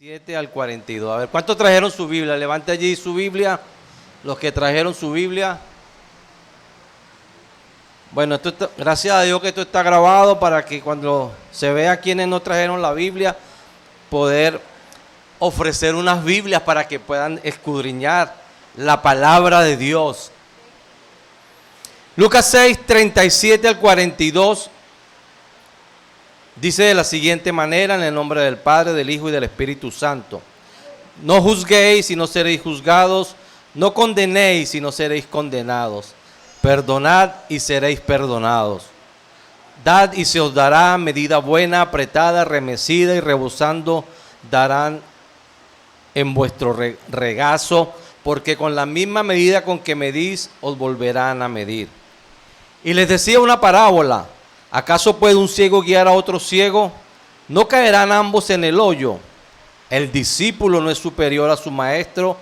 7 al 42. A ver, ¿cuántos trajeron su Biblia? Levante allí su Biblia. Los que trajeron su Biblia. Bueno, gracias a Dios que esto está grabado para que cuando se vea quienes no trajeron la Biblia, poder ofrecer unas Biblias para que puedan escudriñar la palabra de Dios. Lucas 6, 37 al 42. Dice de la siguiente manera, en el nombre del Padre, del Hijo y del Espíritu Santo. No juzguéis y no seréis juzgados, no condenéis y no seréis condenados. Perdonad y seréis perdonados. Dad y se os dará medida buena, apretada, remecida y rebosando darán en vuestro regazo, porque con la misma medida con que medís os volverán a medir. Y les decía una parábola. ¿Acaso puede un ciego guiar a otro ciego? ¿No caerán ambos en el hoyo? El discípulo no es superior a su maestro,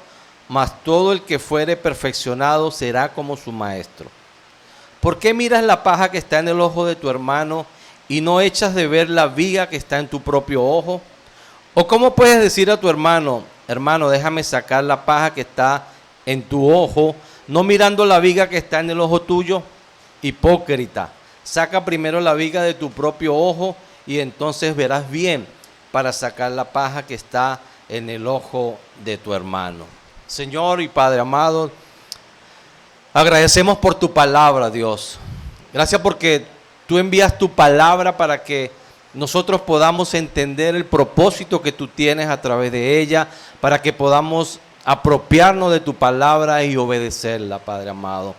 mas todo el que fuere perfeccionado será como su maestro. ¿Por qué miras la paja que está en el ojo de tu hermano y no echas de ver la viga que está en tu propio ojo? ¿O cómo puedes decir a tu hermano, hermano, déjame sacar la paja que está en tu ojo, no mirando la viga que está en el ojo tuyo? Hipócrita. Saca primero la viga de tu propio ojo y entonces verás bien para sacar la paja que está en el ojo de tu hermano. Señor y Padre amado, agradecemos por tu palabra, Dios. Gracias porque tú envías tu palabra para que nosotros podamos entender el propósito que tú tienes a través de ella, para que podamos apropiarnos de tu palabra y obedecerla, Padre amado.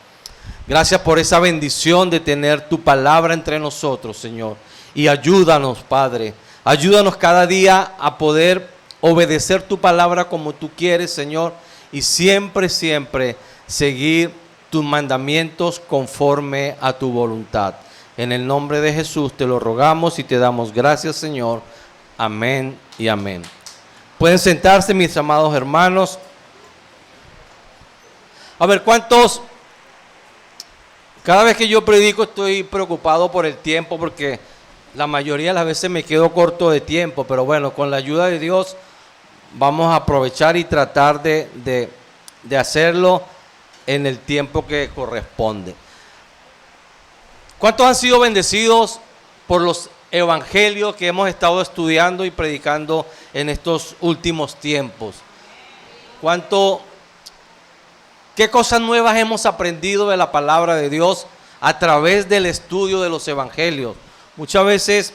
Gracias por esa bendición de tener tu palabra entre nosotros, Señor. Y ayúdanos, Padre. Ayúdanos cada día a poder obedecer tu palabra como tú quieres, Señor. Y siempre, siempre seguir tus mandamientos conforme a tu voluntad. En el nombre de Jesús te lo rogamos y te damos gracias, Señor. Amén y amén. Pueden sentarse, mis amados hermanos. A ver, ¿cuántos? Cada vez que yo predico estoy preocupado por el tiempo porque la mayoría de las veces me quedo corto de tiempo, pero bueno, con la ayuda de Dios vamos a aprovechar y tratar de hacerlo en el tiempo que corresponde. ¿Cuántos han sido bendecidos por los evangelios que hemos estado estudiando y predicando en estos últimos tiempos? ¿Qué cosas nuevas hemos aprendido de la palabra de Dios a través del estudio de los evangelios? Muchas veces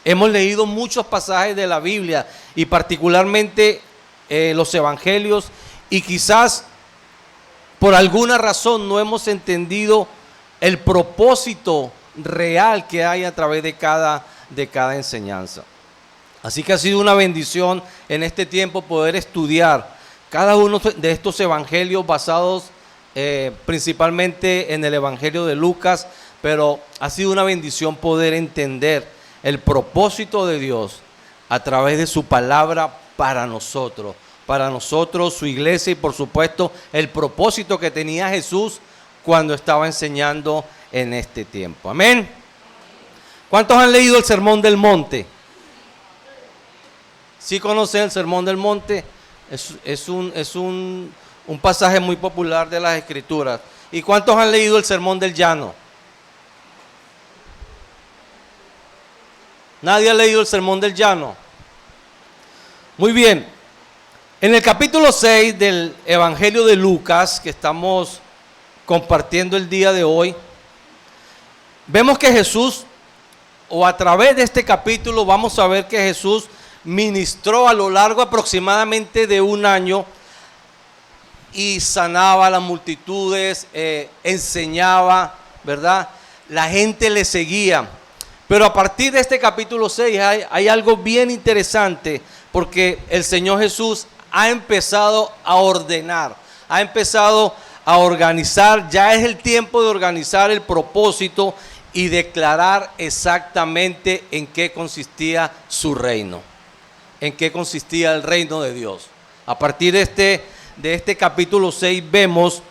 hemos leído muchos pasajes de la Biblia y particularmente los evangelios, y quizás por alguna razón no hemos entendido el propósito real que hay a través de cada enseñanza. Así que ha sido una bendición en este tiempo poder estudiar cada uno de estos evangelios basados principalmente en el evangelio de Lucas, pero ha sido una bendición poder entender el propósito de Dios a través de su palabra para nosotros, su iglesia, y por supuesto el propósito que tenía Jesús cuando estaba enseñando en este tiempo. Amén. ¿Cuántos han leído el Sermón del Monte? ¿Sí conocen el Sermón del Monte? Es un pasaje muy popular de las Escrituras. ¿Y cuántos han leído el Sermón del Llano? ¿Nadie ha leído el Sermón del Llano? Muy bien. En el capítulo 6 del Evangelio de Lucas, que estamos compartiendo el día de hoy, vemos que Jesús, o a través de este capítulo vamos a ver que Jesús ministró a lo largo aproximadamente de un año y sanaba a las multitudes, enseñaba, ¿verdad? La gente le seguía. Pero a partir de este capítulo 6 hay algo bien interesante, porque el Señor Jesús ha empezado a ordenar, ha empezado a organizar. Ya es el tiempo de organizar el propósito y declarar exactamente en qué consistía su reino, en qué consistía el reino de Dios. A partir de este capítulo 6 vemos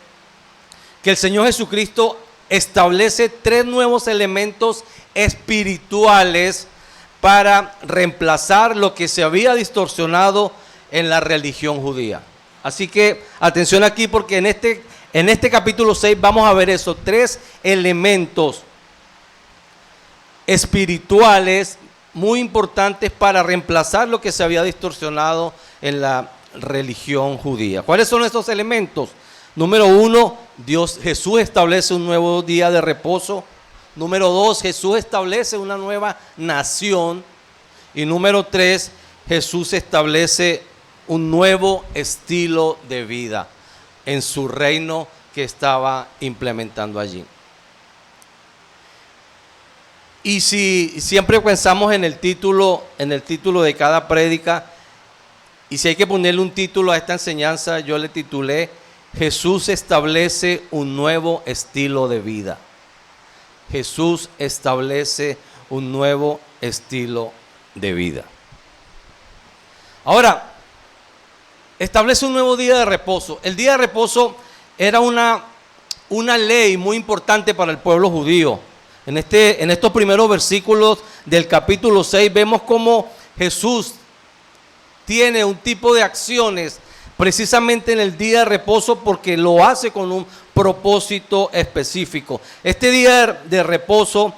que el Señor Jesucristo establece 3 nuevos elementos espirituales para reemplazar lo que se había distorsionado en la religión judía. Así que atención aquí, porque en este capítulo 6 vamos a ver esos 3 elementos espirituales muy importantes para reemplazar lo que se había distorsionado en la religión judía. ¿Cuáles son estos elementos? Número 1, Jesús establece un nuevo día de reposo. Número 2, Jesús establece una nueva nación. Y número 3, Jesús establece un nuevo estilo de vida en su reino que estaba implementando allí. Y si siempre pensamos en el título de cada prédica, y si hay que ponerle un título a esta enseñanza, yo le titulé Jesús establece un nuevo estilo de vida. Jesús establece un nuevo estilo de vida. Ahora, establece un nuevo día de reposo. El día de reposo era una ley muy importante para el pueblo judío. En estos primeros versículos del capítulo 6 vemos cómo Jesús tiene un tipo de acciones precisamente en el día de reposo porque lo hace con un propósito específico. Este día de reposo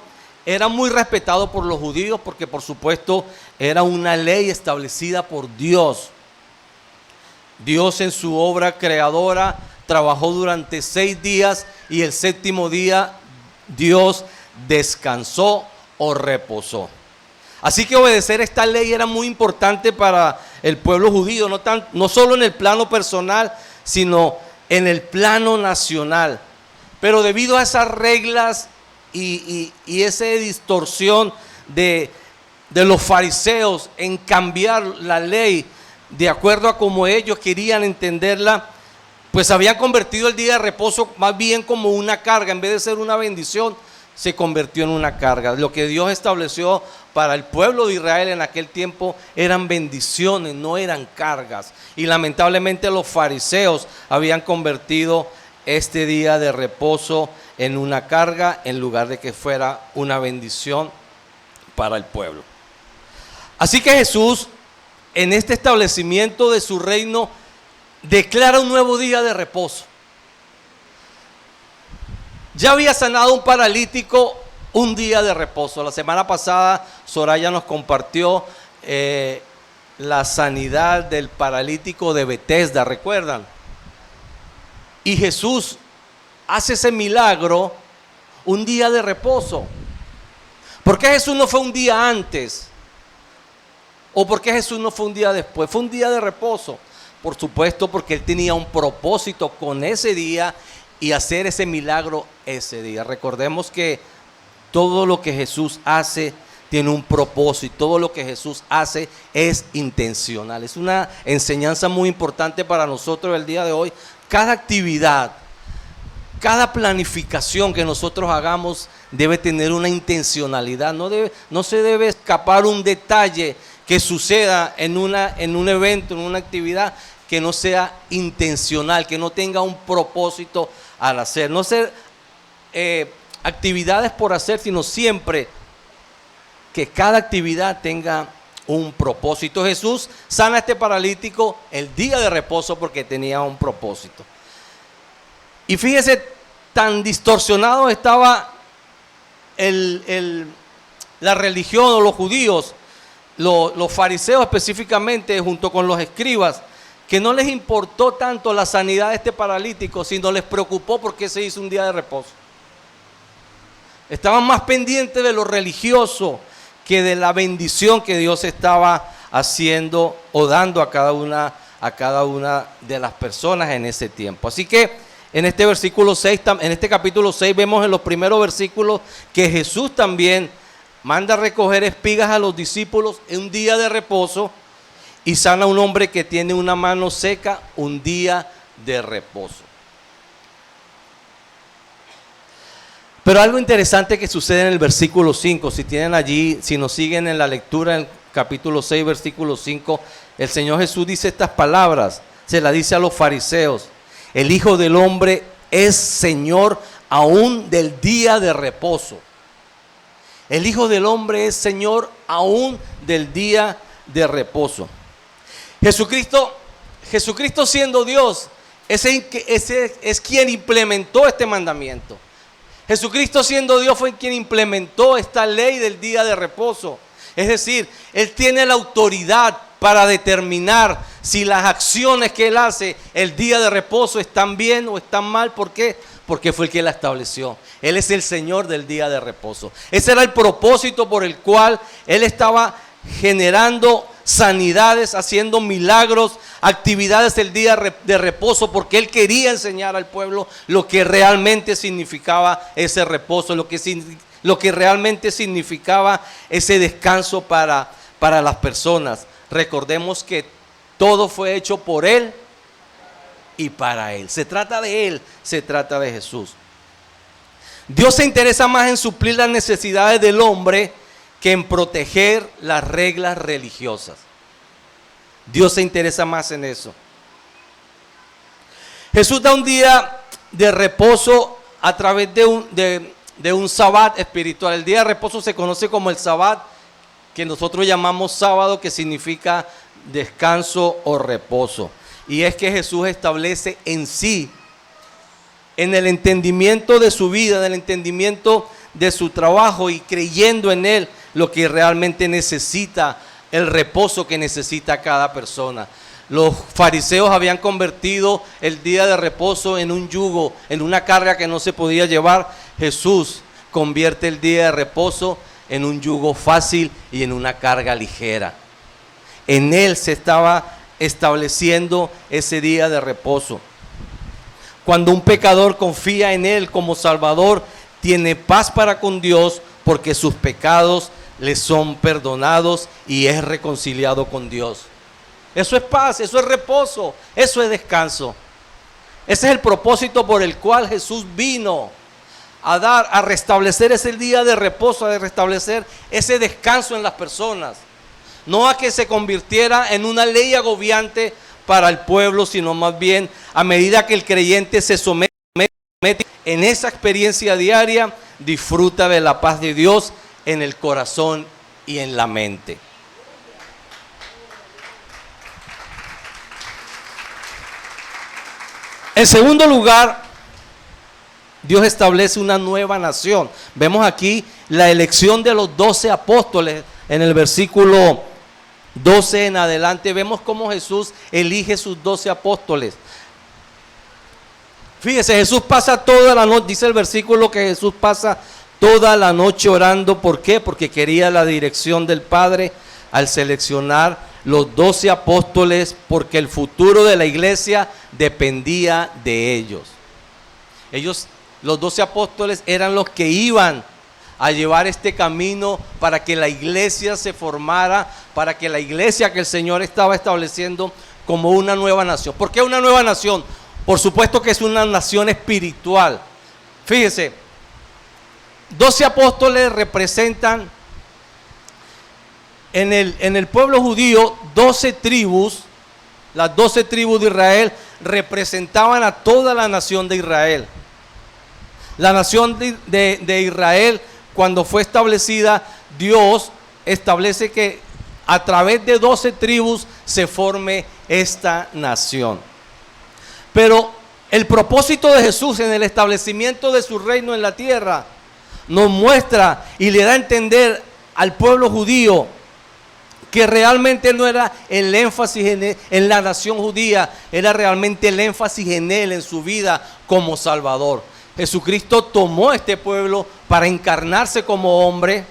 era muy respetado por los judíos porque por supuesto era una ley establecida por Dios. Dios en su obra creadora trabajó durante 6 días y el 7º día Dios descansó o reposó. Así que obedecer esta ley era muy importante para el pueblo judío, no solo en el plano personal, sino en el plano nacional. Pero debido a esas reglas y esa distorsión de los fariseos en cambiar la ley de acuerdo a como ellos querían entenderla, pues habían convertido el día de reposo más bien como una carga. En vez de ser una bendición, se convirtió en una carga. Lo que Dios estableció para el pueblo de Israel en aquel tiempo eran bendiciones, no eran cargas. Y lamentablemente los fariseos habían convertido este día de reposo en una carga en lugar de que fuera una bendición para el pueblo. Así que Jesús, en este establecimiento de su reino, declara un nuevo día de reposo. Ya había sanado un paralítico un día de reposo. La semana pasada Soraya nos compartió la sanidad del paralítico de Betesda, ¿recuerdan? Y Jesús hace ese milagro un día de reposo. ¿Por qué Jesús no fue un día antes? ¿O por qué Jesús no fue un día después? Fue un día de reposo. Por supuesto, porque Él tenía un propósito con ese día y hacer ese milagro ese día. Recordemos que todo lo que Jesús hace tiene un propósito, todo lo que Jesús hace es intencional. Es una enseñanza muy importante para nosotros el día de hoy. Cada actividad, cada planificación que nosotros hagamos debe tener una intencionalidad. No se debe escapar un detalle que suceda en un evento, en una actividad que no sea intencional, que no tenga un propósito al hacer. No ser actividades por hacer, sino siempre que cada actividad tenga un propósito. Jesús sana a este paralítico el día de reposo porque tenía un propósito. Y fíjese, tan distorsionado estaba la religión o los judíos, los fariseos específicamente, junto con los escribas, que no les importó tanto la sanidad de este paralítico, sino les preocupó porque se hizo un día de reposo. Estaban más pendientes de lo religioso que de la bendición que Dios estaba haciendo o dando a cada una de las personas en ese tiempo. Así que en este versículo 6, en este capítulo 6 vemos en los primeros versículos que Jesús también manda a recoger espigas a los discípulos en un día de reposo y sana a un hombre que tiene una mano seca un día de reposo. Pero algo interesante que sucede en el versículo 5, si tienen allí, si nos siguen en la lectura en el capítulo 6, versículo 5, el Señor Jesús dice estas palabras, se las dice a los fariseos: el Hijo del Hombre es Señor aún del día de reposo. El Hijo del Hombre es Señor aún del día de reposo. Jesucristo siendo Dios, ese es quien implementó este mandamiento. Jesucristo siendo Dios fue quien implementó esta ley del día de reposo. Es decir, Él tiene la autoridad para determinar si las acciones que Él hace el día de reposo están bien o están mal. ¿Por qué? Porque fue el que la estableció. Él es el Señor del día de reposo. Ese era el propósito por el cual Él estaba generando sanidades, haciendo milagros, actividades del día de reposo, porque Él quería enseñar al pueblo lo que realmente significaba ese reposo, lo que realmente significaba ese descanso para las personas. Recordemos que todo fue hecho por Él y para Él. Se trata de Él, se trata de Jesús. Dios se interesa más en suplir las necesidades del hombre que en proteger las reglas religiosas. Dios se interesa más en eso. Jesús da un día de reposo a través de un sabbat espiritual. El día de reposo se conoce como el sabbat, que nosotros llamamos sábado, que significa descanso o reposo. Y es que Jesús establece en sí, en el entendimiento de su vida, en el entendimiento de su trabajo y creyendo en Él, lo que realmente necesita, el reposo que necesita cada persona. Los fariseos habían convertido el día de reposo en un yugo, en una carga que no se podía llevar. Jesús convierte el día de reposo en un yugo fácil y en una carga ligera. En Él se estaba estableciendo ese día de reposo. Cuando un pecador confía en Él como Salvador, tiene paz para con Dios porque sus pecados le son perdonados y es reconciliado con Dios. Eso es paz, eso es reposo, eso es descanso. Ese es el propósito por el cual Jesús vino a restablecer ese día de reposo, a restablecer ese descanso en las personas. No a que se convirtiera en una ley agobiante para el pueblo, sino más bien a medida que el creyente se somete en esa experiencia diaria, disfruta de la paz de Dios en el corazón y en la mente. En segundo lugar, Dios establece una nueva nación. Vemos aquí la elección de los 12 apóstoles en el versículo 12 en adelante. Vemos cómo Jesús elige sus 12 apóstoles. Fíjese, Jesús pasa toda la noche, dice el versículo que Jesús pasa toda la noche orando. ¿Por qué? Porque quería la dirección del Padre al seleccionar los 12 apóstoles, porque el futuro de la iglesia dependía de ellos. Los 12 apóstoles eran los que iban a llevar este camino para que la iglesia se formara, para que la iglesia que el Señor estaba estableciendo como una nueva nación. ¿Por qué una nueva nación? Por supuesto que es una nación espiritual. Fíjese, 12 apóstoles representan en el pueblo judío 12 tribus. Las 12 tribus de Israel representaban a toda la nación de Israel. La nación de Israel, cuando fue establecida, Dios establece que a través de 12 tribus se forme esta nación. Pero el propósito de Jesús en el establecimiento de su reino en la tierra nos muestra y le da a entender al pueblo judío que realmente no era el énfasis en la nación judía, era realmente el énfasis en Él, en su vida como Salvador. Jesucristo tomó este pueblo para encarnarse como hombre,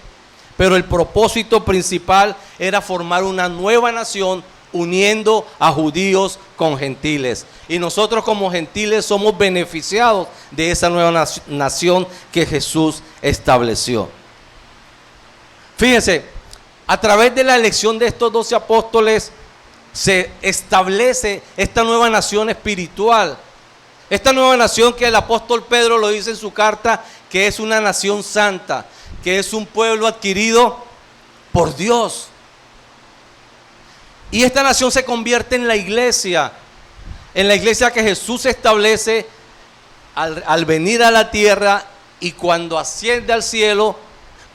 pero el propósito principal era formar una nueva nación uniendo a judíos con gentiles. Y nosotros como gentiles somos beneficiados de esa nueva nación que Jesús estableció. Fíjense, a través de la elección de estos 12 apóstoles se establece esta nueva nación espiritual. Esta nueva nación que el apóstol Pedro lo dice en su carta, que es una nación santa, que es un pueblo adquirido por Dios. Y esta nación se convierte en la iglesia que Jesús establece al venir a la tierra, y cuando asciende al cielo,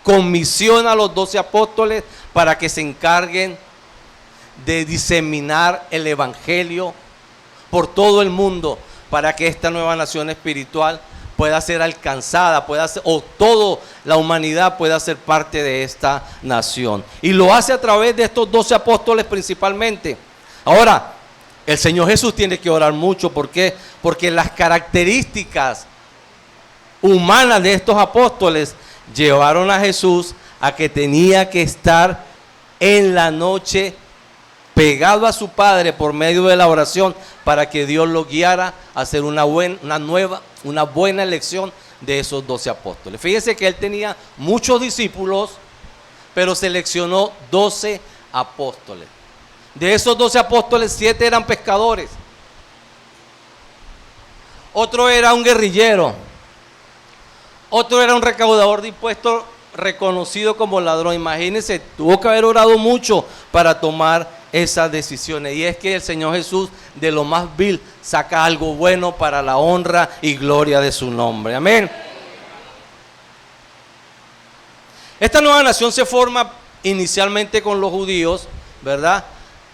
comisiona a los 12 apóstoles para que se encarguen de diseminar el evangelio por todo el mundo para que esta nueva nación espiritual pueda ser alcanzada, o toda la humanidad pueda ser parte de esta nación. Y lo hace a través de estos 12 apóstoles principalmente. Ahora, el Señor Jesús tiene que orar mucho. ¿Por qué? Porque las características humanas de estos apóstoles llevaron a Jesús a que tenía que estar en la noche pegado a su Padre por medio de la oración para que Dios lo guiara a hacer una buena elección de esos 12 apóstoles. Fíjese que él tenía muchos discípulos, pero seleccionó 12 apóstoles. De esos 12 apóstoles, 7 eran pescadores. Otro era un guerrillero. Otro era un recaudador de impuestos reconocido como ladrón. Imagínense, tuvo que haber orado mucho para tomar esas decisiones. Y es que el Señor Jesús, de lo más vil, saca algo bueno para la honra y gloria de su nombre. Amén. Esta nueva nación se forma inicialmente con los judíos, ¿verdad?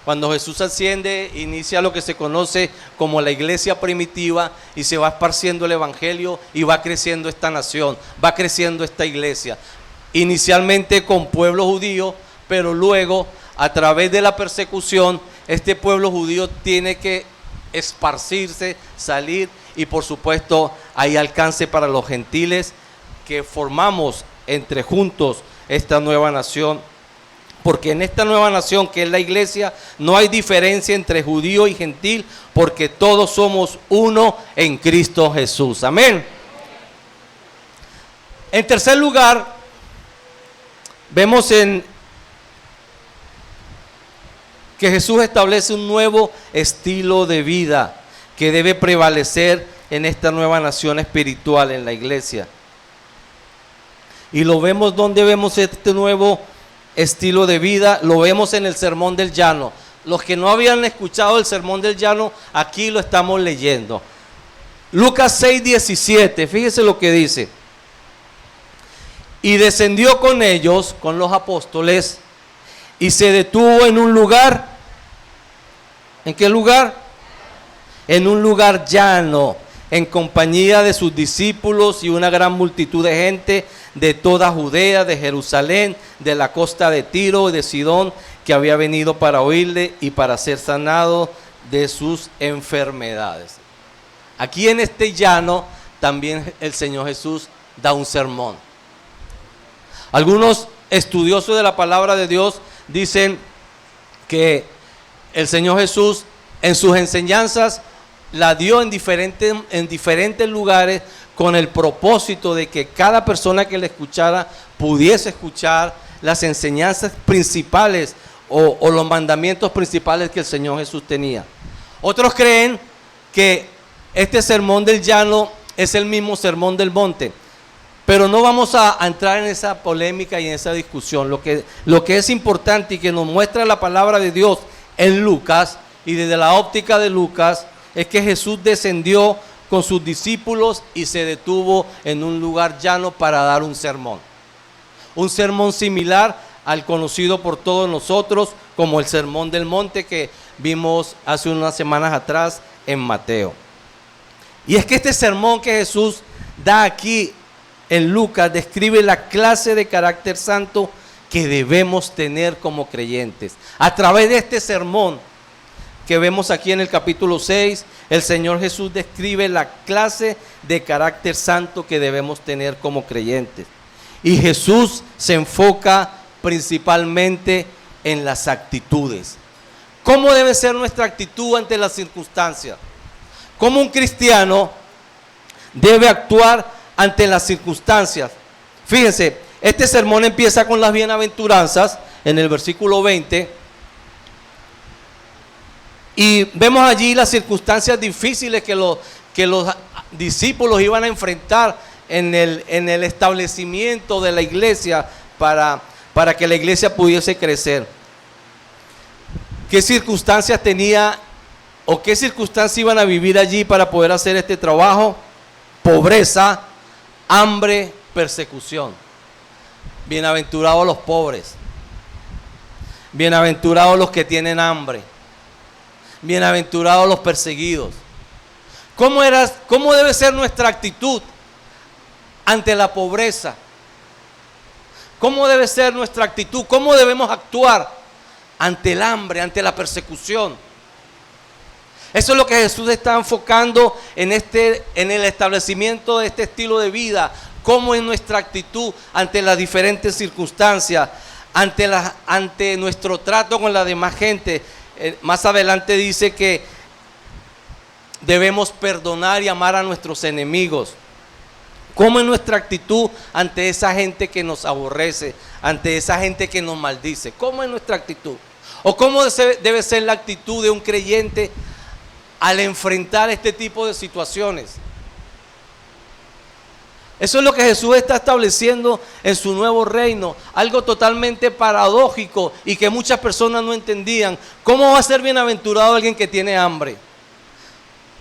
Cuando Jesús asciende, inicia lo que se conoce como la iglesia primitiva y se va esparciendo el evangelio y va creciendo esta nación, va creciendo esta iglesia. Inicialmente con pueblo judío, pero luego a través de la persecución, este pueblo judío tiene que esparcirse, salir, y por supuesto hay alcance para los gentiles que formamos entre juntos esta nueva nación. Porque en esta nueva nación que es la iglesia no hay diferencia entre judío y gentil, porque todos somos uno en Cristo Jesús. Amén. En tercer lugar, vemos que Jesús establece un nuevo estilo de vida que debe prevalecer en esta nueva nación espiritual, en la iglesia. Y lo vemos, donde vemos este nuevo estilo de vida, lo vemos en el Sermón del Llano. Los que no habían escuchado el Sermón del Llano, aquí lo estamos leyendo. Lucas 6:17, fíjese lo que dice. Y descendió con ellos, con los apóstoles, y se detuvo en un lugar. ¿En qué lugar? En un lugar llano, en compañía de sus discípulos y una gran multitud de gente de toda Judea, de Jerusalén, de la costa de Tiro y de Sidón, que había venido para oírle y para ser sanado de sus enfermedades. Aquí en este llano también el Señor Jesús da un sermón. Algunos estudiosos de la palabra de Dios dicen que el Señor Jesús en sus enseñanzas la dio en diferentes lugares, con el propósito de que cada persona que le escuchara pudiese escuchar las enseñanzas principales o los mandamientos principales que el Señor Jesús tenía. Otros creen que este sermón del llano es el mismo sermón del monte, pero no vamos a entrar en esa polémica y en esa discusión. Lo que es importante y que nos muestra la palabra de Dios en Lucas, y desde la óptica de Lucas, es que Jesús descendió con sus discípulos y se detuvo en un lugar llano para dar un sermón. Un sermón similar al conocido por todos nosotros como el Sermón del Monte que vimos hace unas semanas atrás en Mateo. Y es que este sermón que Jesús da aquí en Lucas describe la clase de carácter santo que debemos tener como creyentes. A través de este sermón que vemos aquí en el capítulo 6, el Señor Jesús describe la clase de carácter santo que debemos tener como creyentes. Y Jesús se enfoca principalmente en las actitudes. ¿Cómo debe ser nuestra actitud ante las circunstancias? ¿Cómo un cristiano debe actuar ante las circunstancias? Fíjense, este sermón empieza con las bienaventuranzas en el versículo 20. Y vemos allí las circunstancias difíciles que los discípulos iban a enfrentar en el establecimiento de la iglesia para que la iglesia pudiese crecer. ¿Qué circunstancias tenía o qué circunstancias iban a vivir allí para poder hacer este trabajo? Pobreza, hambre, persecución. Bienaventurados los pobres. Bienaventurados los que tienen hambre. Bienaventurados los perseguidos. ¿Cómo debe ser nuestra actitud ante la pobreza? ¿Cómo debe ser nuestra actitud? ¿Cómo debemos actuar ante el hambre, ante la persecución? Eso es lo que Jesús está enfocando en el establecimiento de este estilo de vida. Cómo es nuestra actitud ante las diferentes circunstancias, ante nuestro trato con la demás gente. Más adelante dice que debemos perdonar y amar a nuestros enemigos. ¿Cómo es nuestra actitud ante esa gente que nos aborrece, ante esa gente que nos maldice? ¿Cómo es nuestra actitud? ¿O cómo debe ser la actitud de un creyente al enfrentar este tipo de situaciones? Eso es lo que Jesús está estableciendo en su nuevo reino, algo totalmente paradójico y que muchas personas no entendían. ¿Cómo va a ser bienaventurado alguien que tiene hambre?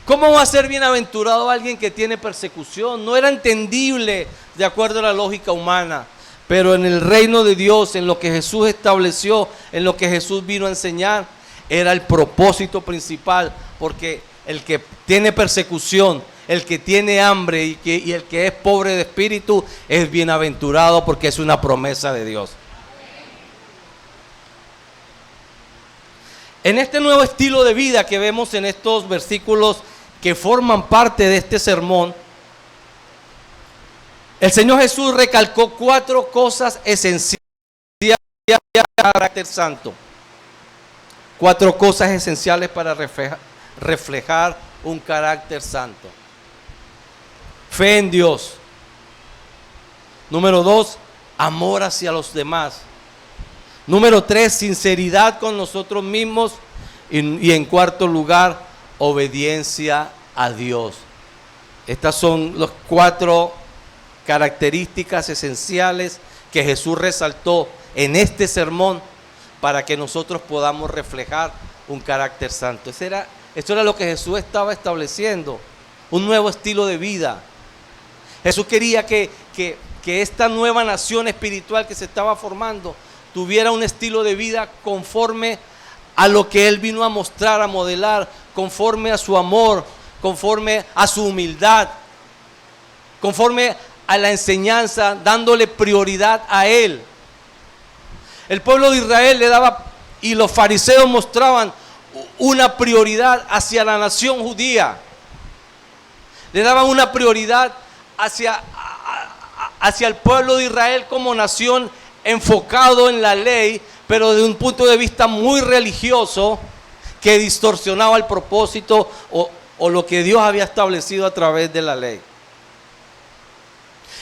¿Cómo va a ser bienaventurado alguien que tiene persecución? No era entendible de acuerdo a la lógica humana, pero en el reino de Dios, en lo que Jesús estableció, en lo que Jesús vino a enseñar, era el propósito principal, porque el que tiene persecución, el que tiene hambre y el que es pobre de espíritu es bienaventurado, porque es una promesa de Dios. En este nuevo estilo de vida que vemos en estos versículos que forman parte de este sermón, el Señor Jesús recalcó 4 cosas esenciales de carácter santo. 4 cosas esenciales para reflejar un carácter santo. Fe en Dios. Número 2, amor hacia los demás. Número 3, sinceridad con nosotros mismos. Y en cuarto lugar, obediencia a Dios. Estas son las 4 características esenciales que Jesús resaltó en este sermón para que nosotros podamos reflejar un carácter santo. Eso era lo que Jesús estaba estableciendo, un nuevo estilo de vida. Jesús quería que esta nueva nación espiritual que se estaba formando tuviera un estilo de vida conforme a lo que Él vino a mostrar, a modelar, conforme a su amor, conforme a su humildad, conforme a la enseñanza, dándole prioridad a Él. El pueblo de Israel le daba, y los fariseos mostraban una prioridad hacia la nación judía. Le daban una prioridad hacia el pueblo de Israel como nación, enfocado en la ley, pero de un punto de vista muy religioso, que distorsionaba el propósito o lo que Dios había establecido a través de la ley.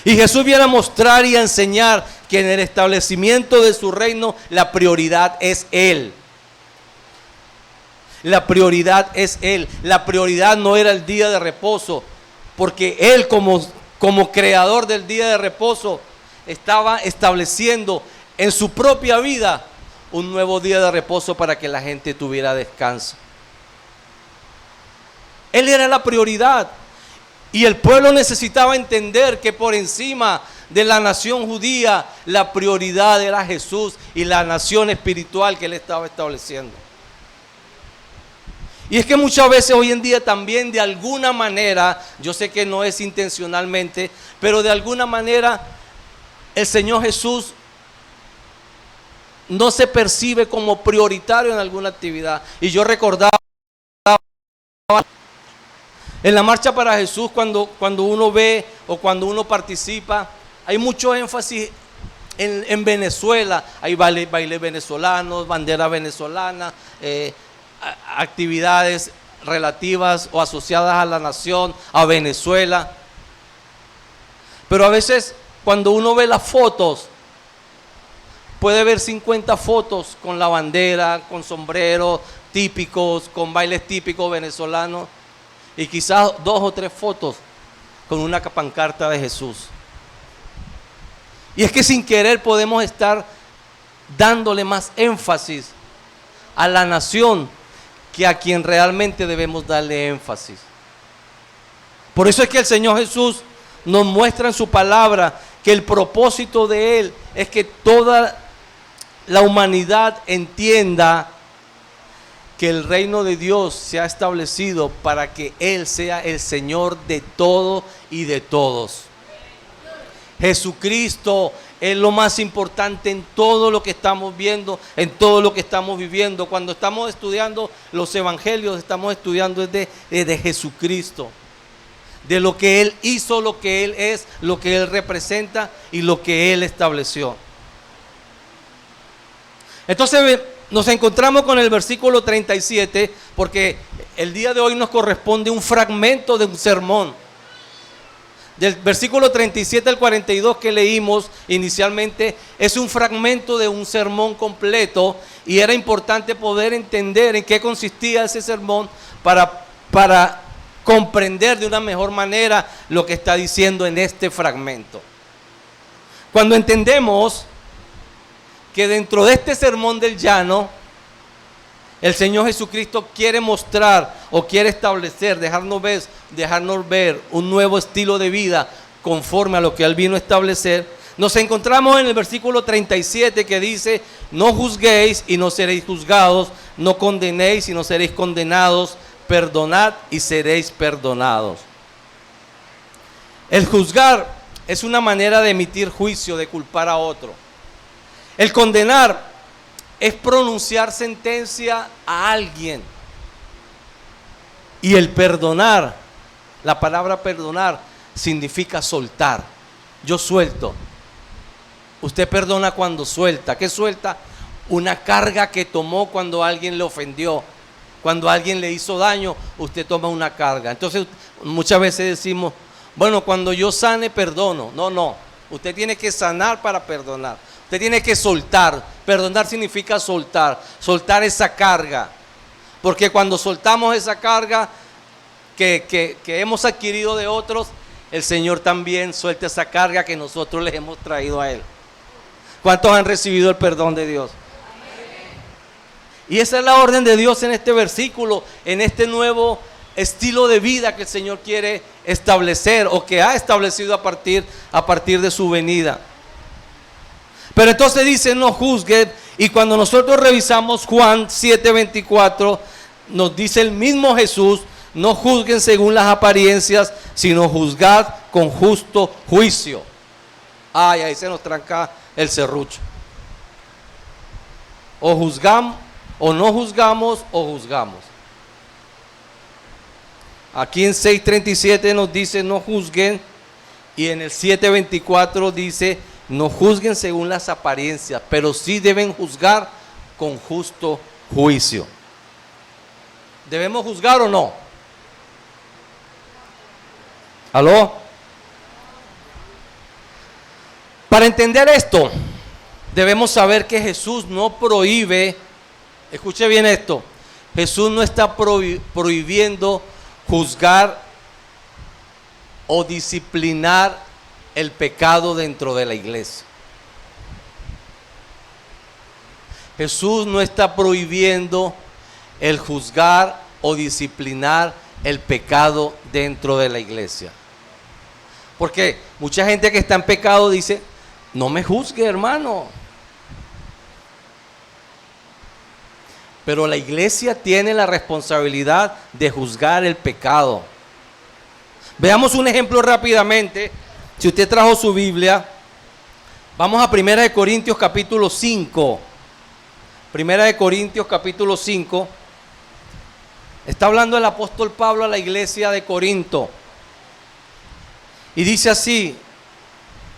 Y Jesús viene a mostrar y a enseñar que en el establecimiento de su reino la prioridad es Él. La prioridad es Él. La prioridad no era el día de reposo, porque Él como creador del día de reposo estaba estableciendo en su propia vida un nuevo día de reposo para que la gente tuviera descanso. Él era la prioridad. Y el pueblo necesitaba entender que por encima de la nación judía, la prioridad era Jesús y la nación espiritual que Él estaba estableciendo. Y es que muchas veces hoy en día también de alguna manera, yo sé que no es intencionalmente, pero de alguna manera el Señor Jesús no se percibe como prioritario en alguna actividad. Y yo recordaba en la Marcha para Jesús, cuando uno ve o cuando uno participa, hay mucho énfasis en Venezuela. Hay bailes venezolanos, bandera venezolana, actividades relativas o asociadas a la nación, a Venezuela. Pero a veces cuando uno ve las fotos, puede ver 50 fotos con la bandera, con sombreros típicos, con bailes típicos venezolanos, y quizás 2 o 3 fotos con una pancarta de Jesús. Y es que sin querer podemos estar dándole más énfasis a la nación que a quien realmente debemos darle énfasis. Por eso es que el Señor Jesús nos muestra en su palabra que el propósito de Él es que toda la humanidad entienda que el reino de Dios se ha establecido para que Él sea el Señor de todo y de todos. Jesucristo es lo más importante en todo lo que estamos viendo, en todo lo que estamos viviendo. Cuando estamos estudiando los evangelios, estamos estudiando de Jesucristo, de lo que Él hizo, lo que Él es, lo que Él representa y lo que Él estableció. Entonces nos encontramos con el versículo 37, porque el día de hoy nos corresponde un fragmento de un sermón. Del versículo 37 al 42 que leímos inicialmente es un fragmento de un sermón completo, y era importante poder entender en qué consistía ese sermón para comprender de una mejor manera lo que está diciendo en este fragmento. Cuando entendemos que dentro de este sermón del llano, el Señor Jesucristo quiere mostrar o quiere establecer, dejarnos ver un nuevo estilo de vida conforme a lo que Él vino a establecer, nos encontramos en el versículo 37 que dice: no juzguéis y no seréis juzgados, no condenéis y no seréis condenados, perdonad y seréis perdonados. El juzgar es una manera de emitir juicio, de culpar a otro. El condenar es pronunciar sentencia a alguien. Y el perdonar, la palabra perdonar, significa soltar. Yo suelto. Usted perdona cuando suelta. ¿Qué suelta? Una carga que tomó cuando alguien le ofendió. Cuando alguien le hizo daño, usted toma una carga. Entonces, muchas veces decimos: bueno, cuando yo sane, perdono. No. Usted tiene que sanar para perdonar. Usted tiene que soltar. Perdonar significa soltar esa carga. Porque cuando soltamos esa carga que hemos adquirido de otros, el Señor también suelta esa carga que nosotros les hemos traído a Él. ¿Cuántos han recibido el perdón de Dios? Y esa es la orden de Dios en este versículo, en este nuevo estilo de vida que el Señor quiere establecer, o que ha establecido a partir de su venida. Pero entonces dice: no juzguen. Y cuando nosotros revisamos Juan 7:24, nos dice el mismo Jesús: no juzguen según las apariencias, sino juzgad con justo juicio. Ay, ahí se nos tranca el serrucho. O juzgamos, o no juzgamos, o juzgamos. Aquí en 6:37 nos dice: no juzguen. Y en el 7:24 dice: no juzguen según las apariencias, pero sí deben juzgar con justo juicio. ¿Debemos juzgar o no? ¿Aló? Para entender esto, debemos saber que Jesús no prohíbe, escuche bien esto, Jesús no está prohibiendo juzgar o disciplinar el pecado dentro de la iglesia. Jesús no está prohibiendo el juzgar o disciplinar el pecado dentro de la iglesia. Porque mucha gente que está en pecado dice: no me juzgue, hermano. Pero la iglesia tiene la responsabilidad de juzgar el pecado. Veamos un ejemplo rápidamente. Si usted trajo su Biblia, vamos a 1 Corintios capítulo 5. 1 Corintios capítulo 5. Está hablando el apóstol Pablo a la iglesia de Corinto. Y dice así: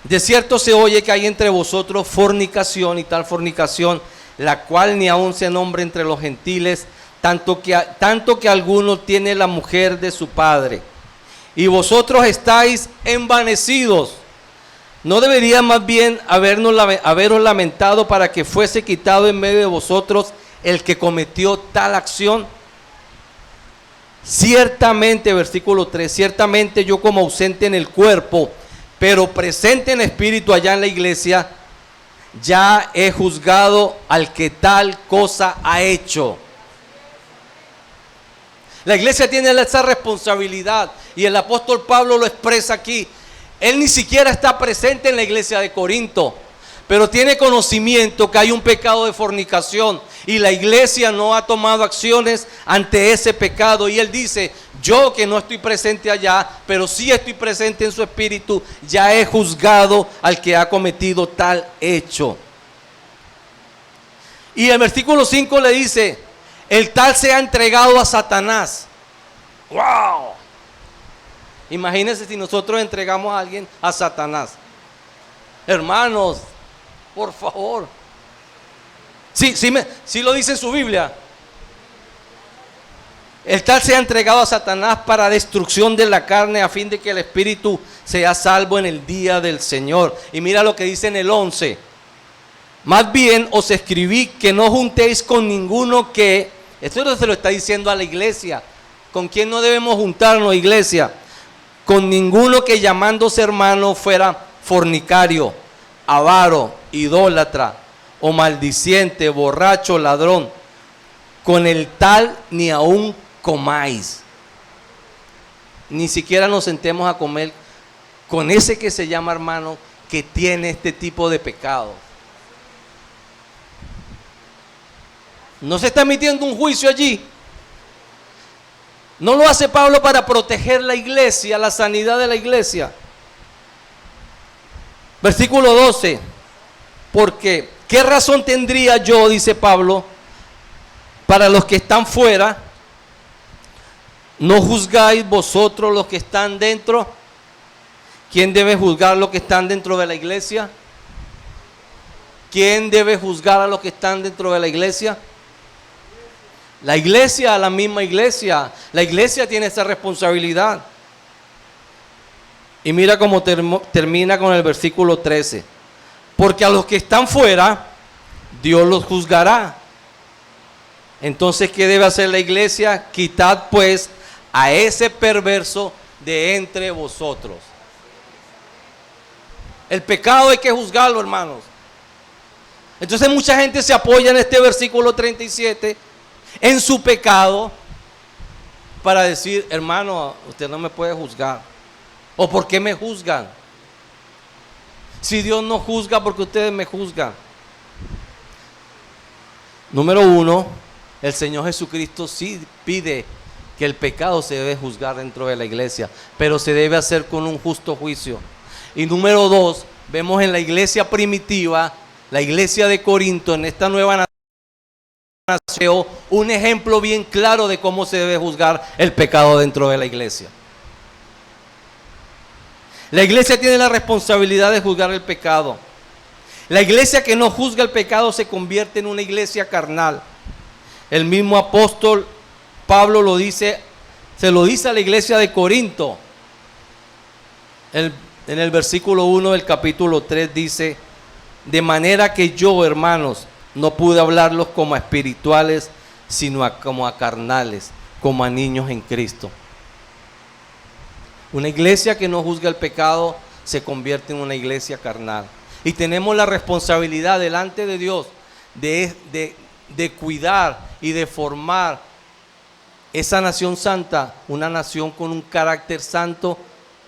de cierto se oye que hay entre vosotros fornicación, y tal fornicación, la cual ni aun se nombra entre los gentiles, tanto que alguno tiene la mujer de su padre. Y vosotros estáis envanecidos. ¿No debería más bien haberos lamentado para que fuese quitado en medio de vosotros el que cometió tal acción? Ciertamente, versículo 3, ciertamente yo como ausente en el cuerpo, pero presente en espíritu allá en la iglesia, ya he juzgado al que tal cosa ha hecho. La iglesia tiene esa responsabilidad, y el apóstol Pablo lo expresa aquí. Él ni siquiera está presente en la iglesia de Corinto, pero tiene conocimiento que hay un pecado de fornicación y la iglesia no ha tomado acciones ante ese pecado. Y él dice, yo que no estoy presente allá, pero sí estoy presente en su espíritu, ya he juzgado al que ha cometido tal hecho. Y el versículo 5 le dice, el tal se ha entregado a Satanás. ¡Wow! Imagínense si nosotros entregamos a alguien a Satanás. Hermanos, por favor. Sí lo dice en su Biblia. El tal se ha entregado a Satanás para destrucción de la carne, a fin de que el espíritu sea salvo en el día del Señor. Y mira lo que dice en el 11. Más bien os escribí que no juntéis con ninguno que... Esto se lo está diciendo a la iglesia. ¿Con quién no debemos juntarnos, iglesia? Con ninguno que llamándose hermano fuera fornicario, avaro, idólatra o maldiciente, borracho, ladrón. Con el tal ni aún comáis. Ni siquiera nos sentemos a comer con ese que se llama hermano que tiene este tipo de pecado. No se está emitiendo un juicio allí. No lo hace Pablo para proteger la iglesia, la sanidad de la iglesia. Versículo 12. Porque, ¿qué razón tendría yo, dice Pablo, para los que están fuera? ¿No juzgáis vosotros los que están dentro? ¿Quién debe juzgar los que están dentro de la iglesia? ¿Quién debe juzgar a los que están dentro de la iglesia? La iglesia, la misma iglesia. La iglesia tiene esa responsabilidad. Y mira cómo termina con el versículo 13. Porque a los que están fuera, Dios los juzgará. Entonces, ¿qué debe hacer la iglesia? Quitad pues a ese perverso de entre vosotros. El pecado hay que juzgarlo, hermanos. Entonces mucha gente se apoya en este versículo 37 en su pecado para decir, hermano, usted no me puede juzgar. ¿O por qué me juzgan? Si Dios no juzga, porque ustedes me juzgan. Número 1, el Señor Jesucristo sí pide que el pecado se debe juzgar dentro de la iglesia, pero se debe hacer con un justo juicio. Y número 2, vemos en la iglesia primitiva, la iglesia de Corinto, en esta nueva nación, un ejemplo bien claro de cómo se debe juzgar el pecado dentro de la iglesia. La iglesia tiene la responsabilidad de juzgar el pecado. La iglesia que no juzga el pecado se convierte en una iglesia carnal. El mismo apóstol Pablo lo dice, se lo dice a la iglesia de Corinto. En el versículo 1 del capítulo 3 dice, de manera que yo, hermanos, no pude hablarlos como a espirituales, sino como a carnales, como a niños en Cristo. Una iglesia que no juzga el pecado se convierte en una iglesia carnal. Y tenemos la responsabilidad delante de Dios de cuidar y de formar esa nación santa, una nación con un carácter santo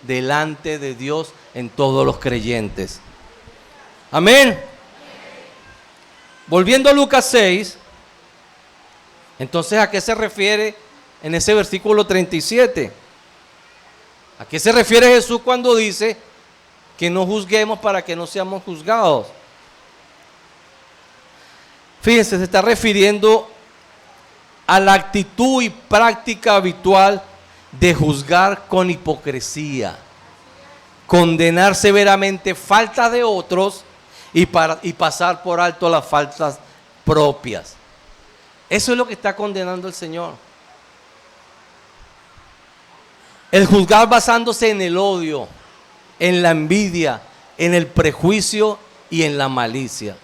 delante de Dios en todos los creyentes. Amén. Volviendo a Lucas 6, entonces ¿a qué se refiere en ese versículo 37? ¿A qué se refiere Jesús cuando dice que no juzguemos para que no seamos juzgados? Fíjense, se está refiriendo a la actitud y práctica habitual de juzgar con hipocresía, condenar severamente faltas de otros y pasar por alto las faltas propias. Eso es lo que está condenando el Señor. El juzgar basándose en el odio, en la envidia, en el prejuicio y en la malicia.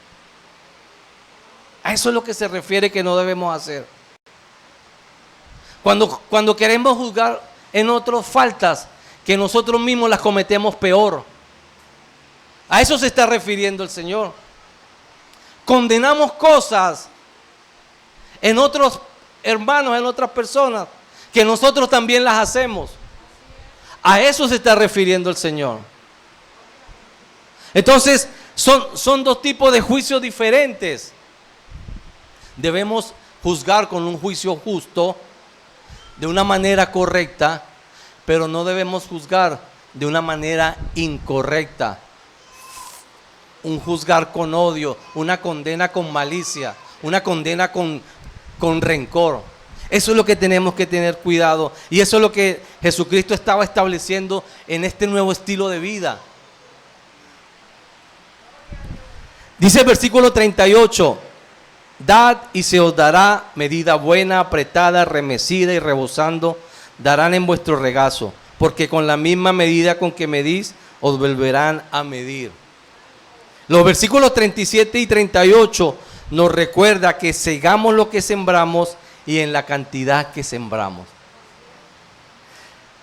A eso es lo que se refiere que no debemos hacer. Cuando queremos juzgar en otros faltas, que nosotros mismos las cometemos peor. A eso se está refiriendo el Señor. Condenamos cosas en otros hermanos, en otras personas, que nosotros también las hacemos. A eso se está refiriendo el Señor. Entonces, Son dos tipos de juicios diferentes. Debemos juzgar con un juicio justo, de una manera correcta, pero no debemos juzgar de una manera incorrecta. Un juzgar con odio, una condena con malicia, una condena con rencor. Eso es lo que tenemos que tener cuidado. Y eso es lo que Jesucristo estaba estableciendo en este nuevo estilo de vida. Dice el versículo 38, dad y se os dará medida buena, apretada, remecida y rebosando, darán en vuestro regazo, porque con la misma medida con que medís, os volverán a medir. Los versículos 37 y 38 nos recuerda que segamos lo que sembramos y en la cantidad que sembramos.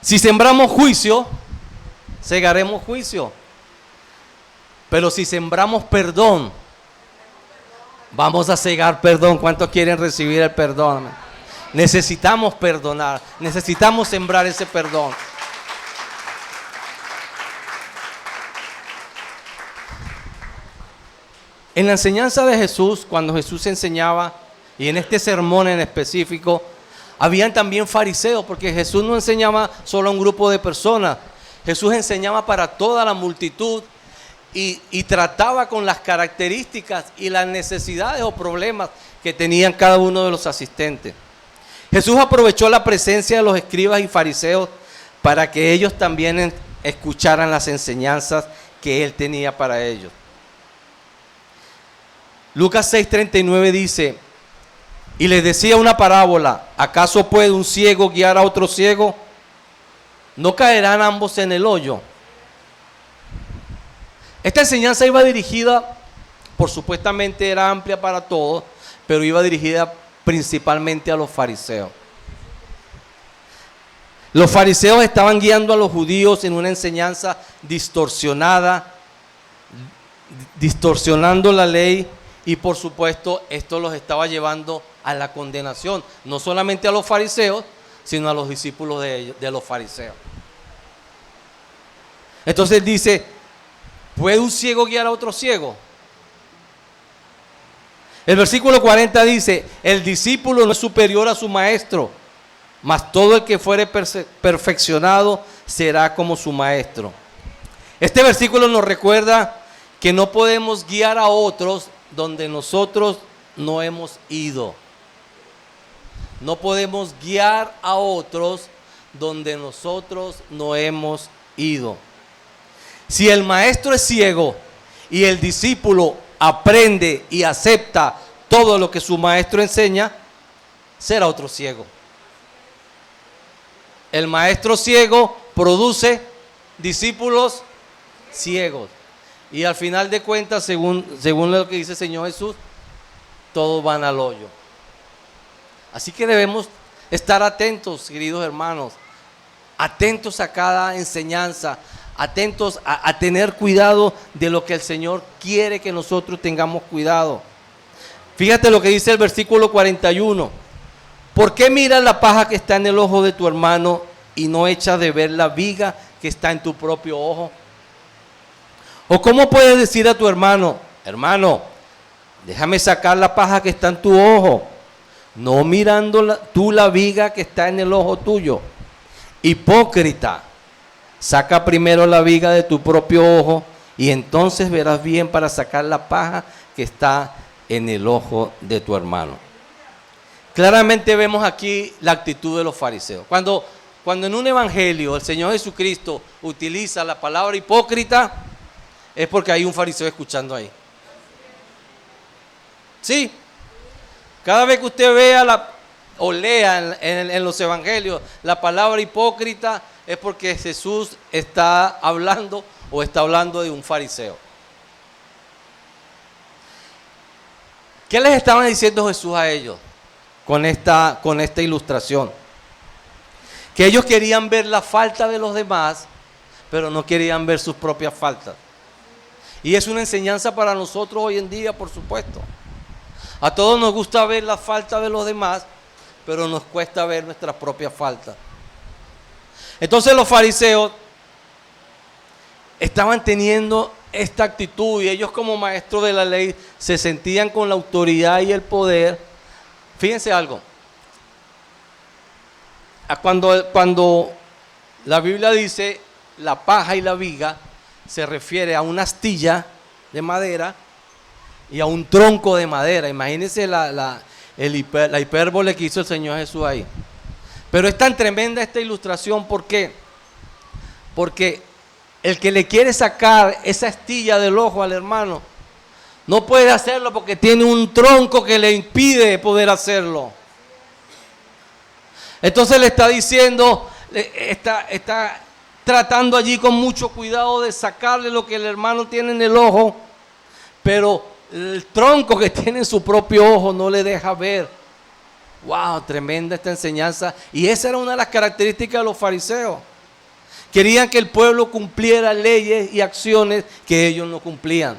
Si sembramos juicio, segaremos juicio. Pero si sembramos perdón, vamos a segar perdón. ¿Cuántos quieren recibir el perdón? Necesitamos perdonar, necesitamos sembrar ese perdón. En la enseñanza de Jesús, cuando Jesús enseñaba, y en este sermón en específico, habían también fariseos, porque Jesús no enseñaba solo a un grupo de personas, Jesús enseñaba para toda la multitud y trataba con las características y las necesidades o problemas que tenían cada uno de los asistentes. Jesús aprovechó la presencia de los escribas y fariseos para que ellos también escucharan las enseñanzas que Él tenía para ellos. Lucas 6:39 dice, y les decía una parábola, ¿acaso puede un ciego guiar a otro ciego? ¿No caerán ambos en el hoyo? Esta enseñanza iba dirigida, por supuestamente era amplia para todos, pero iba dirigida principalmente a los fariseos. Los fariseos estaban guiando a los judíos en una enseñanza distorsionada, distorsionando la ley, y por supuesto esto los estaba llevando a la condenación, no solamente a los fariseos, sino a los discípulos de los fariseos. Entonces dice, ¿puede un ciego guiar a otro ciego? El versículo 40 dice, el discípulo no es superior a su maestro, mas todo el que fuere perfeccionado será como su maestro. Este versículo nos recuerda que no podemos guiar a otros donde nosotros no hemos ido. No podemos guiar a otros donde nosotros no hemos ido. Si el maestro es ciego y el discípulo aprende y acepta todo lo que su maestro enseña, será otro ciego. El maestro ciego produce discípulos ciegos. Y al final de cuentas, según lo que dice el Señor Jesús, todos van al hoyo. Así que debemos estar atentos, queridos hermanos, atentos a cada enseñanza, atentos a tener cuidado de lo que el Señor quiere que nosotros tengamos cuidado. Fíjate lo que dice el versículo 41. ¿Por qué miras la paja que está en el ojo de tu hermano y no echas de ver la viga que está en tu propio ojo? ¿O cómo puedes decir a tu hermano, hermano, déjame sacar la paja que está en tu ojo, no mirando tú la viga que está en el ojo tuyo? Hipócrita, saca primero la viga de tu propio ojo y entonces verás bien para sacar la paja que está en el ojo de tu hermano. Claramente vemos aquí la actitud de los fariseos. Cuando en un evangelio el Señor Jesucristo utiliza la palabra hipócrita, es porque hay un fariseo escuchando ahí. Sí. Cada vez que usted vea o lea en los evangelios la palabra hipócrita, es porque Jesús está hablando o está hablando de un fariseo. ¿Qué les estaba diciendo Jesús a ellos con esta ilustración? Que ellos querían ver la falta de los demás, pero no querían ver sus propias faltas. Y es una enseñanza para nosotros hoy en día, por supuesto. A todos nos gusta ver la falta de los demás, pero nos cuesta ver nuestras propias faltas. Entonces los fariseos estaban teniendo esta actitud, y ellos como maestros de la ley se sentían con la autoridad y el poder. Fíjense algo, cuando la Biblia dice la paja y la viga, se refiere a una astilla de madera y a un tronco de madera. Imagínense la hipérbole que hizo el Señor Jesús ahí. Pero es tan tremenda esta ilustración, ¿por qué? Porque el que le quiere sacar esa astilla del ojo al hermano, no puede hacerlo porque tiene un tronco que le impide poder hacerlo. Entonces le está diciendo, está tratando allí con mucho cuidado de sacarle lo que el hermano tiene en el ojo, pero el tronco que tiene en su propio ojo no le deja ver. Wow, tremenda esta enseñanza. Y esa era una de las características de los fariseos. Querían que el pueblo cumpliera leyes y acciones que ellos no cumplían.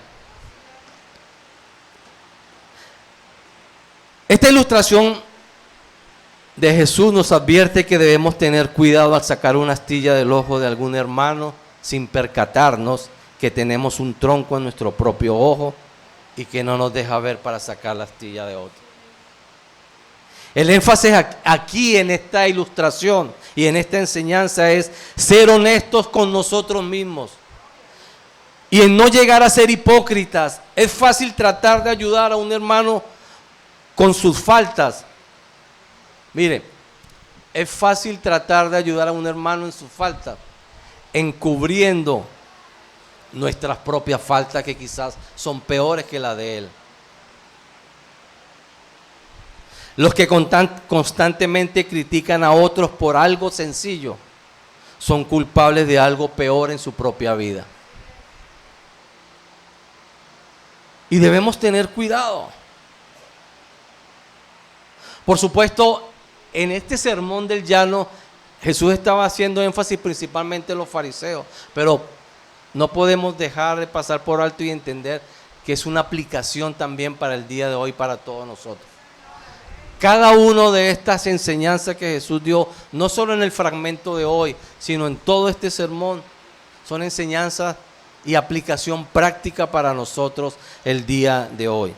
Esta ilustración de Jesús nos advierte que debemos tener cuidado al sacar una astilla del ojo de algún hermano sin percatarnos que tenemos un tronco en nuestro propio ojo y que no nos deja ver para sacar la astilla de otro. El énfasis aquí en esta ilustración y en esta enseñanza es ser honestos con nosotros mismos y en no llegar a ser hipócritas. Es fácil tratar de ayudar a un hermano con sus faltas. Mire, es fácil tratar de ayudar a un hermano en sus faltas, encubriendo nuestras propias faltas que quizás son peores que la de él. Los que constantemente critican a otros por algo sencillo son culpables de algo peor en su propia vida. Y debemos tener cuidado. Por supuesto, en este sermón del llano, Jesús estaba haciendo énfasis principalmente en los fariseos, pero no podemos dejar de pasar por alto y entender que es una aplicación también para el día de hoy, para todos nosotros. Cada una de estas enseñanzas que Jesús dio, no solo en el fragmento de hoy, sino en todo este sermón, son enseñanzas y aplicación práctica para nosotros el día de hoy.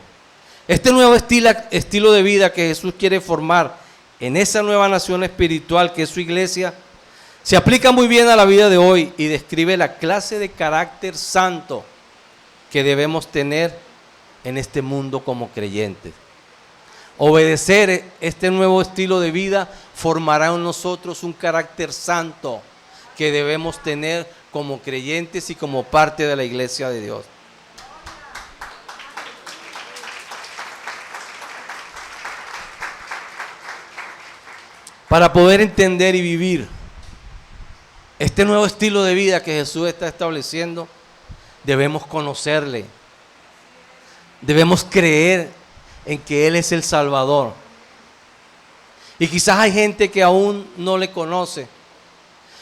Este nuevo estilo de vida que Jesús quiere formar en esa nueva nación espiritual que es su iglesia, se aplica muy bien a la vida de hoy y describe la clase de carácter santo que debemos tener en este mundo como creyentes. Obedecer este nuevo estilo de vida formará en nosotros un carácter santo que debemos tener como creyentes y como parte de la iglesia de Dios. Para poder entender y vivir este nuevo estilo de vida que Jesús está estableciendo, debemos conocerle, debemos creer en que Él es el Salvador. Y quizás hay gente que aún no le conoce.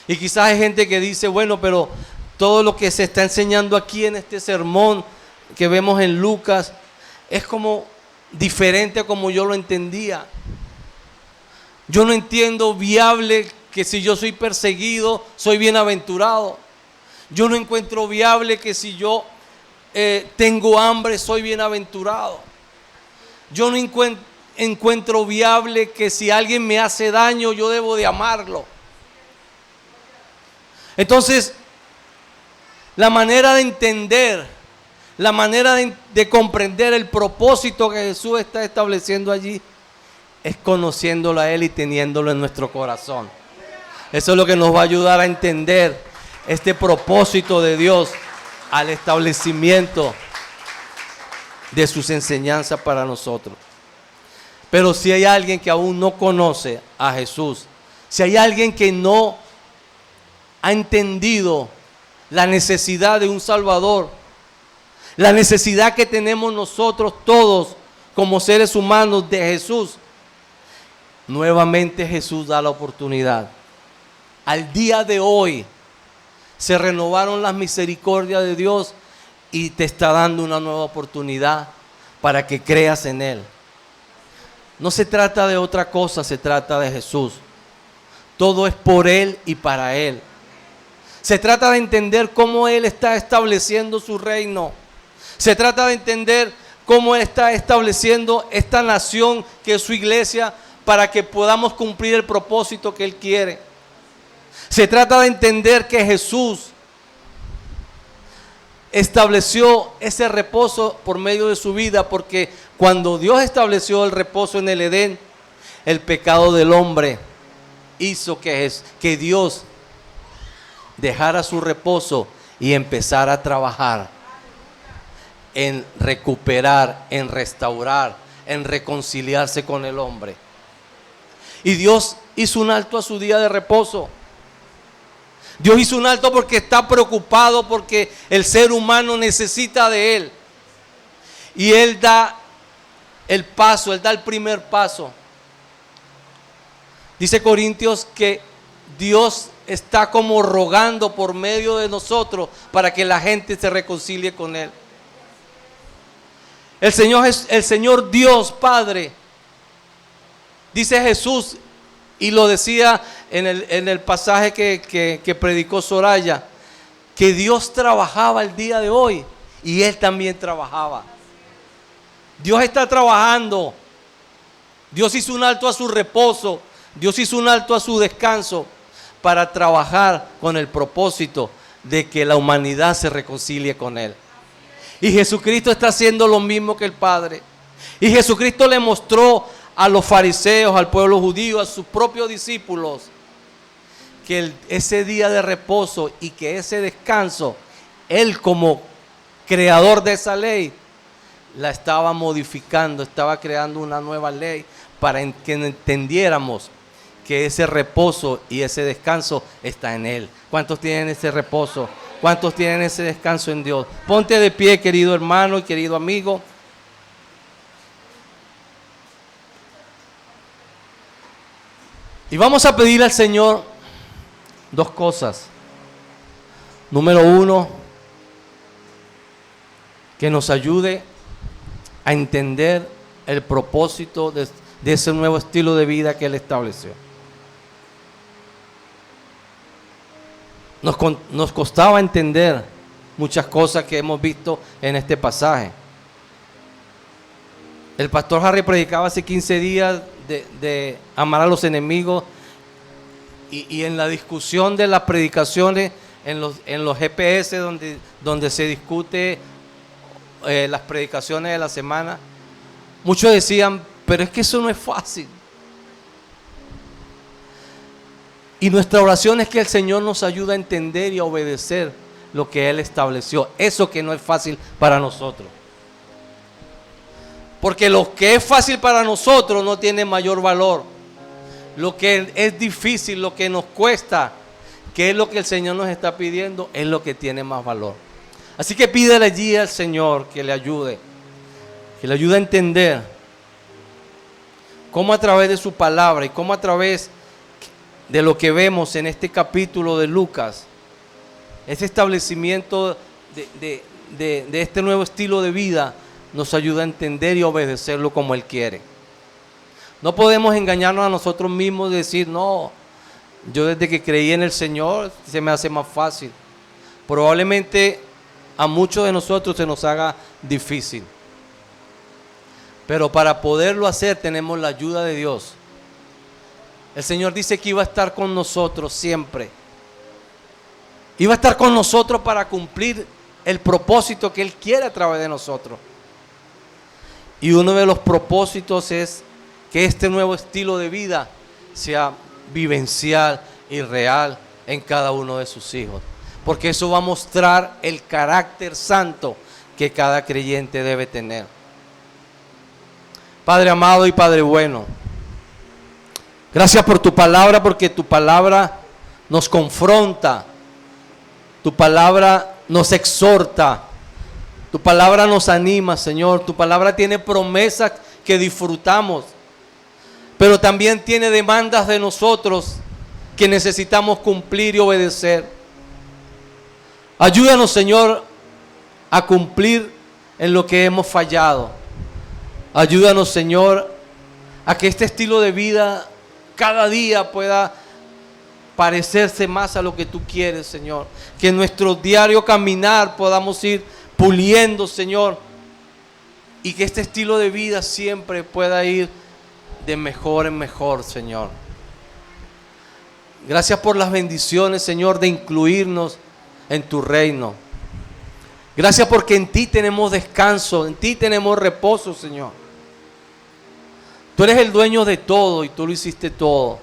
Y quizás hay gente que dice, bueno, pero todo lo que se está enseñando aquí en este sermón que vemos en Lucas es como diferente a como yo lo entendía. Yo no entiendo viable que si yo soy perseguido, soy bienaventurado. Yo no encuentro viable que si yo tengo hambre, soy bienaventurado. Yo no encuentro viable que si alguien me hace daño, yo debo de amarlo. Entonces, la manera de entender, la manera de comprender el propósito que Jesús está estableciendo allí, es conociéndolo a Él y teniéndolo en nuestro corazón. Eso es lo que nos va a ayudar a entender este propósito de Dios al establecimiento de sus enseñanzas para nosotros. Pero si hay alguien que aún no conoce a Jesús, si hay alguien que no ha entendido la necesidad de un Salvador, la necesidad que tenemos nosotros todos como seres humanos de Jesús, nuevamente Jesús da la oportunidad. Al día de hoy se renovaron las misericordias de Dios y te está dando una nueva oportunidad para que creas en Él. No se trata de otra cosa, se trata de Jesús. Todo es por Él y para Él. Se trata de entender cómo Él está estableciendo su reino. Se trata de entender cómo Él está estableciendo esta nación que es su iglesia para que podamos cumplir el propósito que Él quiere. Se trata de entender que Jesús estableció ese reposo por medio de su vida, porque cuando Dios estableció el reposo en el Edén, el pecado del hombre hizo que Dios dejara su reposo y empezara a trabajar en recuperar, en restaurar, en reconciliarse con el hombre. Y Dios hizo un alto a su día de reposo. Dios hizo un alto porque está preocupado, porque el ser humano necesita de Él. Y Él da el paso, Él da el primer paso. Dice Corintios que Dios está como rogando por medio de nosotros para que la gente se reconcilie con Él. El Señor Dios Padre, dice Jesús, y lo decía en el pasaje que predicó Soraya, que Dios trabajaba el día de hoy y Él también trabajaba. Dios está trabajando. Dios hizo un alto a su reposo. Dios hizo un alto a su descanso para trabajar con el propósito de que la humanidad se reconcilie con Él. Y Jesucristo está haciendo lo mismo que el Padre. Y Jesucristo le mostró a los fariseos, al pueblo judío, a sus propios discípulos, que ese día de reposo y que ese descanso, Él como creador de esa ley, la estaba modificando, estaba creando una nueva ley para que entendiéramos que ese reposo y ese descanso está en Él. ¿Cuántos tienen ese reposo? ¿Cuántos tienen ese descanso en Dios? Ponte de pie, querido hermano y querido amigo. Y vamos a pedir al Señor dos cosas. Número uno, que nos ayude a entender el propósito de ese nuevo estilo de vida que Él estableció. Nos costaba entender muchas cosas que hemos visto en este pasaje. El pastor Harry predicaba hace 15 días de amar a los enemigos, y en la discusión de las predicaciones en los GPS donde se discute las predicaciones de la semana, muchos decían, pero es que eso no es fácil. Y nuestra oración es que el Señor nos ayude a entender y a obedecer lo que Él estableció, eso que no es fácil para nosotros. Porque lo que es fácil para nosotros no tiene mayor valor. Lo que es difícil, lo que nos cuesta, que es lo que el Señor nos está pidiendo, es lo que tiene más valor. Así que pídele allí al Señor que le ayude a entender cómo a través de su palabra y cómo a través de lo que vemos en este capítulo de Lucas, ese establecimiento de este nuevo estilo de vida, nos ayuda a entender y obedecerlo como Él quiere. No podemos engañarnos a nosotros mismos y decir, no, yo desde que creí en el Señor se me hace más fácil. Probablemente a muchos de nosotros se nos haga difícil. Pero para poderlo hacer tenemos la ayuda de Dios. El Señor dice que iba a estar con nosotros siempre. Iba a estar con nosotros para cumplir el propósito que Él quiere a través de nosotros. Y uno de los propósitos es que este nuevo estilo de vida sea vivencial y real en cada uno de sus hijos. Porque eso va a mostrar el carácter santo que cada creyente debe tener. Padre amado y Padre bueno, gracias por tu palabra, porque tu palabra nos confronta, tu palabra nos exhorta, tu palabra nos anima, Señor. Tu palabra tiene promesas que disfrutamos, pero también tiene demandas de nosotros que necesitamos cumplir y obedecer. Ayúdanos, Señor, a cumplir en lo que hemos fallado. Ayúdanos, Señor, a que este estilo de vida cada día pueda parecerse más a lo que tú quieres, Señor. Que en nuestro diario caminar podamos ir puliendo, Señor. Y que este estilo de vida siempre pueda ir de mejor en mejor, Señor. Gracias por las bendiciones, Señor, de incluirnos en tu reino. Gracias porque en ti tenemos descanso, en ti tenemos reposo, Señor. Tú eres el dueño de todo y tú lo hiciste todo.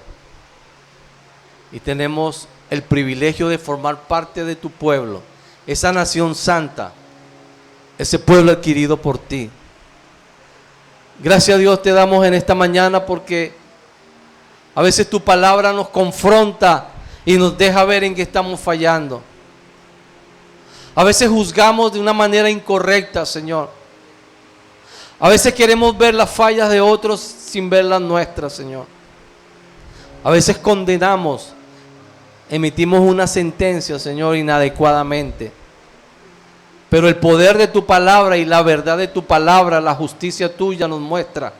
Y tenemos el privilegio de formar parte de tu pueblo, esa nación santa, ese pueblo adquirido por ti. Gracias a Dios te damos en esta mañana porque a veces tu palabra nos confronta y nos deja ver en qué estamos fallando. A veces juzgamos de una manera incorrecta, Señor. A veces queremos ver las fallas de otros sin ver las nuestras, Señor. A veces condenamos, emitimos una sentencia, Señor, inadecuadamente. Pero el poder de tu palabra y la verdad de tu palabra, la justicia tuya nos muestra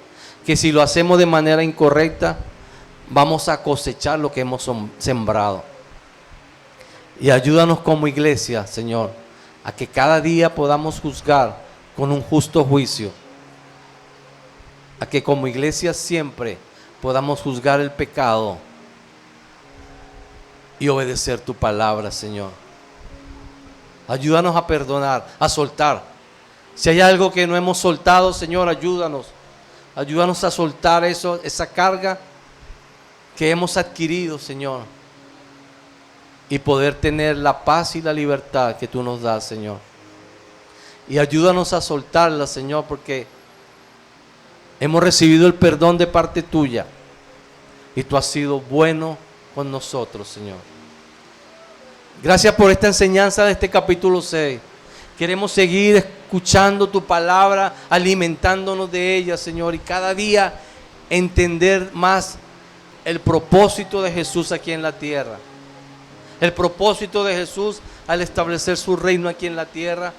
que si lo hacemos de manera incorrecta, vamos a cosechar lo que hemos sembrado. Y ayúdanos como iglesia, Señor, a que cada día podamos juzgar con un justo juicio. A que como iglesia siempre podamos juzgar el pecado y obedecer tu palabra, Señor. Ayúdanos a perdonar, a soltar. Si hay algo que no hemos soltado, Señor, ayúdanos. Ayúdanos a soltar eso, esa carga que hemos adquirido, Señor. Y poder tener la paz y la libertad que tú nos das, Señor. Y ayúdanos a soltarla, Señor, porque hemos recibido el perdón de parte tuya. Y tú has sido bueno con nosotros, Señor. Gracias por esta enseñanza de este capítulo 6. Queremos seguir escuchando tu palabra, alimentándonos de ella, Señor. Y cada día entender más el propósito de Jesús aquí en la tierra. El propósito de Jesús al establecer su reino aquí en la tierra.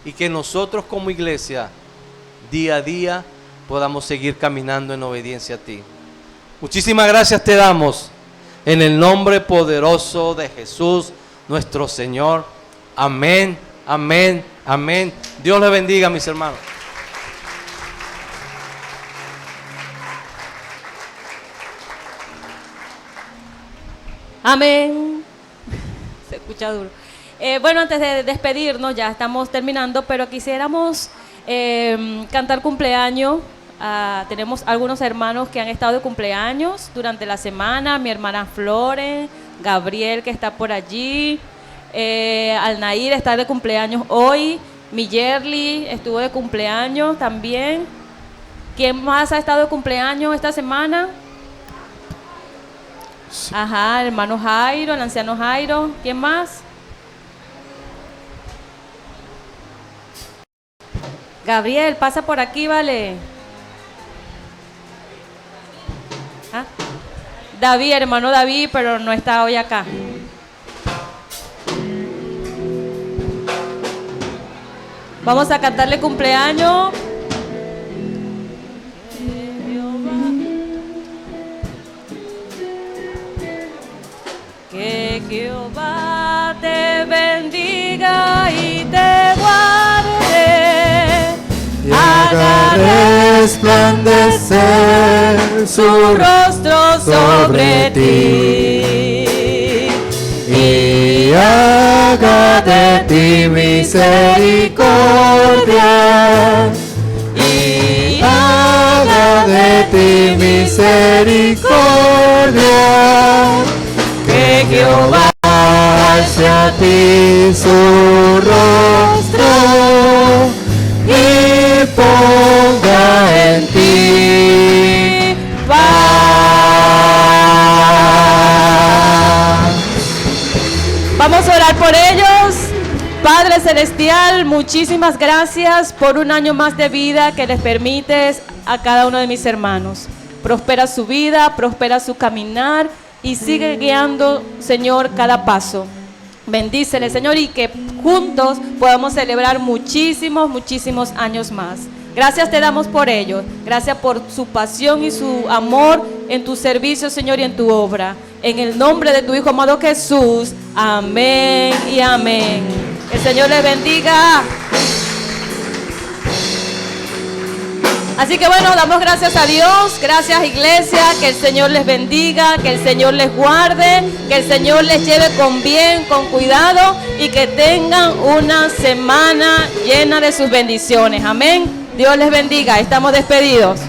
Y que nosotros como iglesia, día a día, podamos seguir caminando en obediencia a ti. Muchísimas gracias te damos. En el nombre poderoso de Jesús, nuestro Señor. Amén, amén, amén. Dios les bendiga, mis hermanos. Amén. Se escucha duro. Bueno, antes de despedirnos, ya estamos terminando, pero quisiéramos cantar cumpleaños. Tenemos algunos hermanos que han estado de cumpleaños durante la semana. Mi hermana Flores, Gabriel, que está por allí, Alnair está de cumpleaños hoy, mi Yerli estuvo de cumpleaños también. ¿Quién más ha estado de cumpleaños esta semana? Sí. Ajá, el hermano Jairo, el anciano Jairo. ¿Quién más? Gabriel, pasa por aquí, vale. ¿Ah? David, hermano David, pero no está hoy acá. Vamos a cantarle cumpleaños. Que Jehová te bendiga y te guarde, haga resplandecer su rostro sobre ti y haga de ti misericordia y haga de ti misericordia. Que Jehová hacia a ti su rostro y ponga en ti paz. Vamos a orar por ellos. Padre Celestial, muchísimas gracias por un año más de vida que les permites a cada uno de mis hermanos. Prospera su vida, prospera su caminar y sigue guiando, Señor, cada paso. Bendícele, Señor, y que juntos podamos celebrar muchísimos, muchísimos años más. Gracias te damos por ellos. Gracias por su pasión y su amor en tu servicio, Señor, y en tu obra. En el nombre de tu Hijo amado Jesús. Amén y amén. El Señor les bendiga. Así que bueno, damos gracias a Dios, gracias iglesia, que el Señor les bendiga, que el Señor les guarde, que el Señor les lleve con bien, con cuidado y que tengan una semana llena de sus bendiciones. Amén. Dios les bendiga, estamos despedidos.